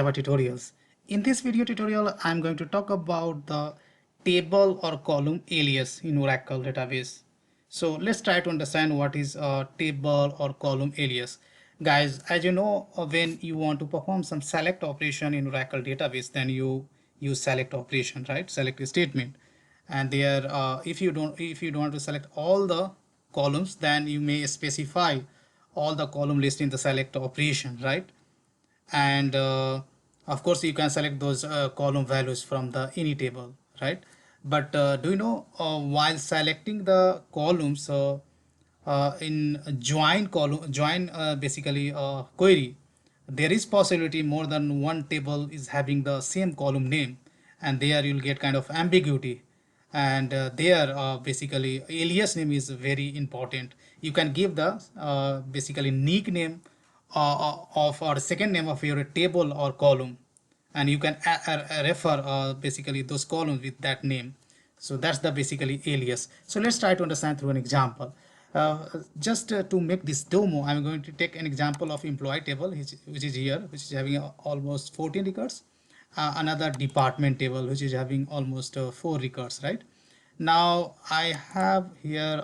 Java tutorials. In this video tutorial, I'm going to talk about the table or column alias in Oracle database. So let's try to understand what is a table or column alias. Guys, as you know, when you want to perform some select operation in Oracle database, then you use select operation, right? Select statement. And there, if you don't want to select all the columns, then you may specify all the column list in the select operation, right? And of course you can select those column values from the any table, right? But do you know, while selecting the columns in join basically query, there is possibility more than one table is having the same column name, and there you'll get kind of ambiguity. And there basically alias name is very important. You can give the basically nickname of or second name of your table or column, and you can refer basically those columns with that name. So that's the basically alias. So let's try to understand through an example. Just to make this demo, I'm going to take an example of employee table, which is here, which is having almost 14 records. Another department table, which is having almost 4 records, right? Now I have here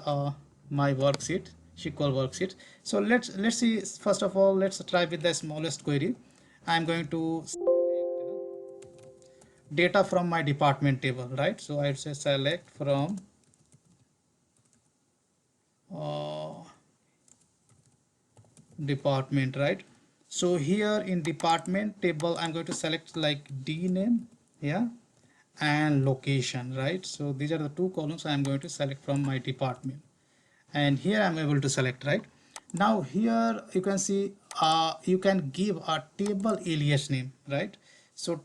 my worksheet, SQL worksheet. So let's see. First of all, let's try with the smallest query. I'm going to data from my department table, right? So I'd say select from uh, department, right? So here in department table, I'm going to select like D name, yeah, and location, right? So these are the two columns I'm going to select from my department, and here I'm able to select, right? Now here you can see you can give a table alias name, right? So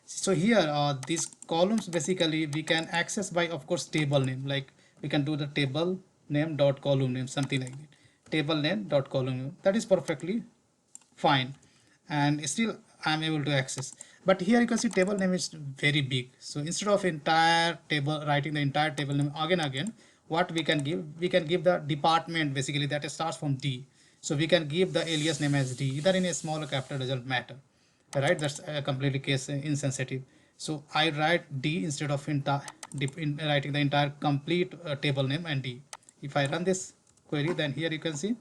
so here these columns basically we can access by, of course, table name. Like we can do the table name dot column name, something like that. Table name dot column name, that is perfectly fine, and still I'm able to access. But here you can see table name is very big, so instead of entire table writing the entire table name again, what we can give the department basically that starts from D. So we can give the alias name as D, either in a small or capital, doesn't matter, right? That's completely case insensitive. So I write D instead of writing the entire complete table name and D. If I run this query, then here you can see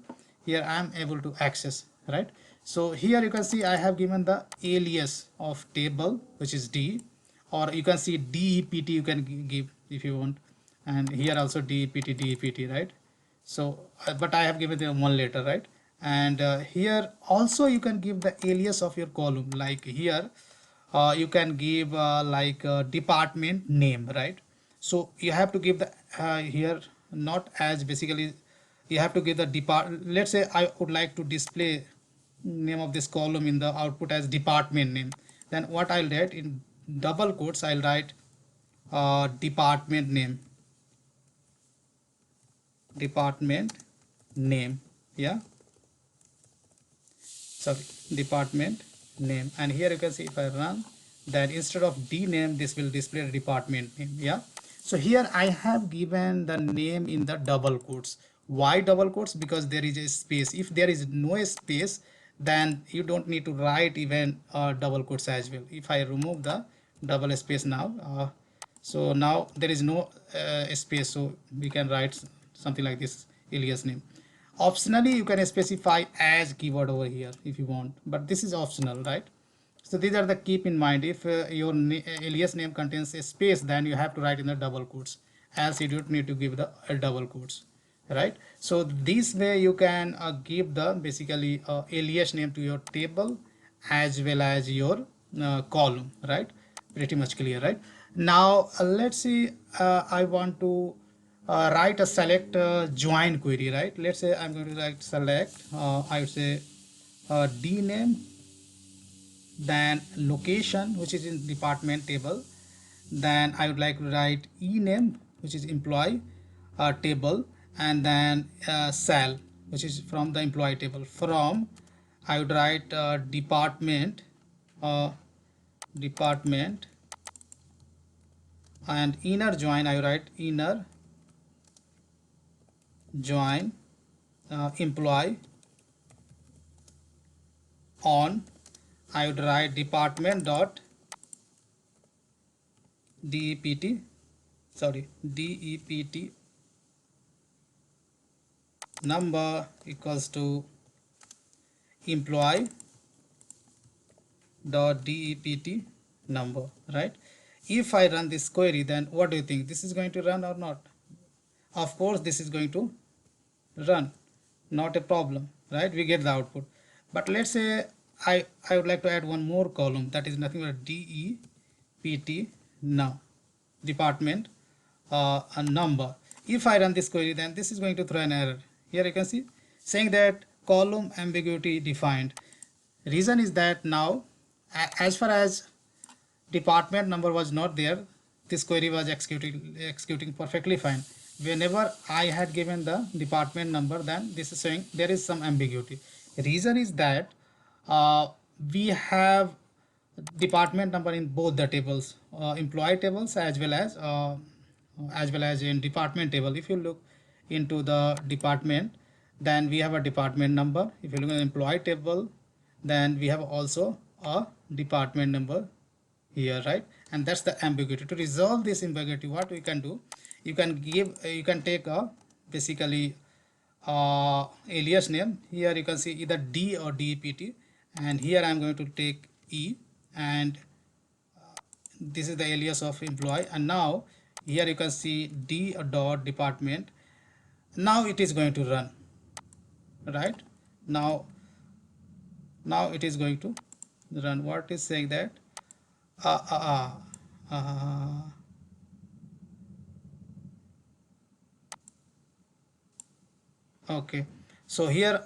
here I am able to access, right? So here you can see I have given the alias of table, which is D, or you can see DEPT you can give if you want, and here also DEPT, right? So but I have given them one letter, right? And here also you can give the alias of your column. Like here you can give like department name, right? So you have to give the here not as basically you have to give the let's say I would like to display name of this column in the output as department name. Then what I'll write in double quotes, I'll write department name, yeah, sorry, department name. And here you can see if I run, that instead of D name, this will display the department name, yeah. So here I have given the name in the double quotes. Why double quotes? Because there is a space. If there is no space, then you don't need to write even double quotes as well. If I remove the double space now, so now there is no space, so we can write something like this, alias name. Optionally you can specify as keyword over here if you want, but this is optional, right? So these are the keep in mind. If your alias name contains a space, then you have to write in the double quotes, else you don't need to give the double quotes, right? So this way you can give the basically alias name to your table as well as your column, right? Pretty much clear, right? Now let's see, I want to write a select join query, right? Let's say I'm going to write select I would say D name, then location, which is in department table. Then I would like to write E name, which is employee table, and then cell, which is from the employee table. From I would write uh, department, and inner join I write inner join employee on I would write department dot dept, sorry, dept number equals to employee dot dept number, right? If I run this query, then what do you think? This is going to run or not? Of course this is going to run, not a problem, right? We get the output. But let's say I would like to add one more column, that is nothing but dept now department a number. If I run this query, then this is going to throw an error. Here you can see saying that column ambiguity defined. Reason is that now as far as department number was not there, this query was executing perfectly fine. Whenever I had given the department number, then this is saying there is some ambiguity. Reason is that we have department number in both the tables, employee tables as well as in department table. If you look into the department, then we have a department number. If you look at the employee table, then we have also a department number here, right? And that's the ambiguity. To resolve this ambiguity, what we can do, you can take a basically alias name. Here you can see either D or DEPT, and here I'm going to take E, and this is the alias of employee. And now here you can see D dot department. Now it is going to run, right? Now it is going to run. What is saying that uh, uh, uh, uh, okay, so here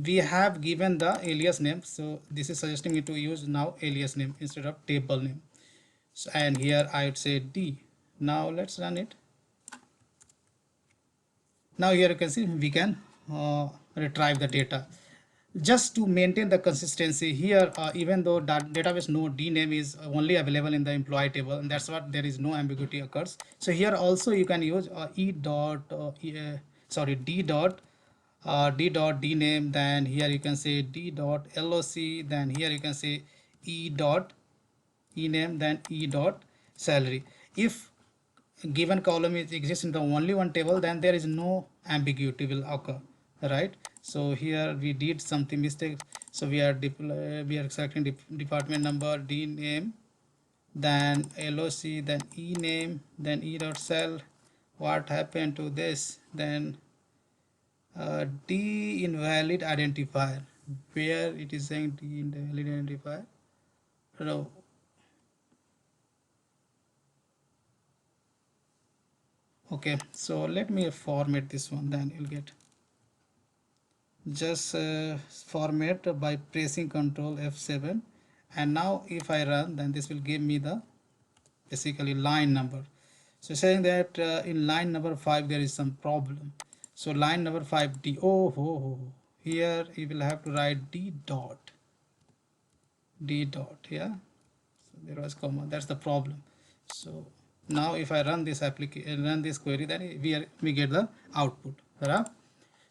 we have given the alias name, so this is suggesting me to use now alias name instead of table name. So, and here I would say D. Now let's run it. Now here you can see we can retrieve the data. Just to maintain the consistency here, even though that database node D name is only available in the employee table, and that's what there is no ambiguity occurs. So here also you can use D dot D name, then here you can say D dot LOC, then here you can say E dot E name, then E dot salary. If given column exists in the only one table, then there is no ambiguity will occur, right? So here we did something mistake, so we are selecting department number, D name, then LOC, then E name, then E dot cell. What happened to this? Then D invalid identifier, where it is saying D invalid identifier. No. Okay, so let me format this one, then you'll get. Just format by pressing Ctrl F7, and now if I run, then this will give me the basically line number. So saying that in line number 5 there is some problem. So line number 5 D, here you will have to write D dot, yeah. So there was comma, that's the problem. So now if I run this application, run this query, then we get the output, right?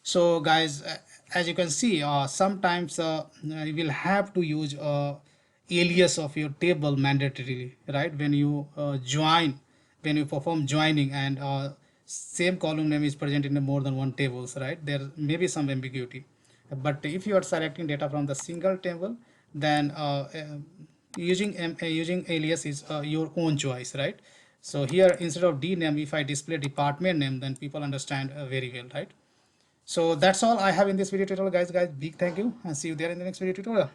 So guys, as you can see, sometimes you will have to use alias of your table mandatorily, right? When you when you perform joining, and same column name is present in more than one tables, right? There may be some ambiguity, but if you are selecting data from the single table, then using alias is your own choice, right? So here instead of D name, if I display department name, then people understand very well, right? So that's all I have in this video tutorial, guys. Big thank you, and see you there in the next video tutorial.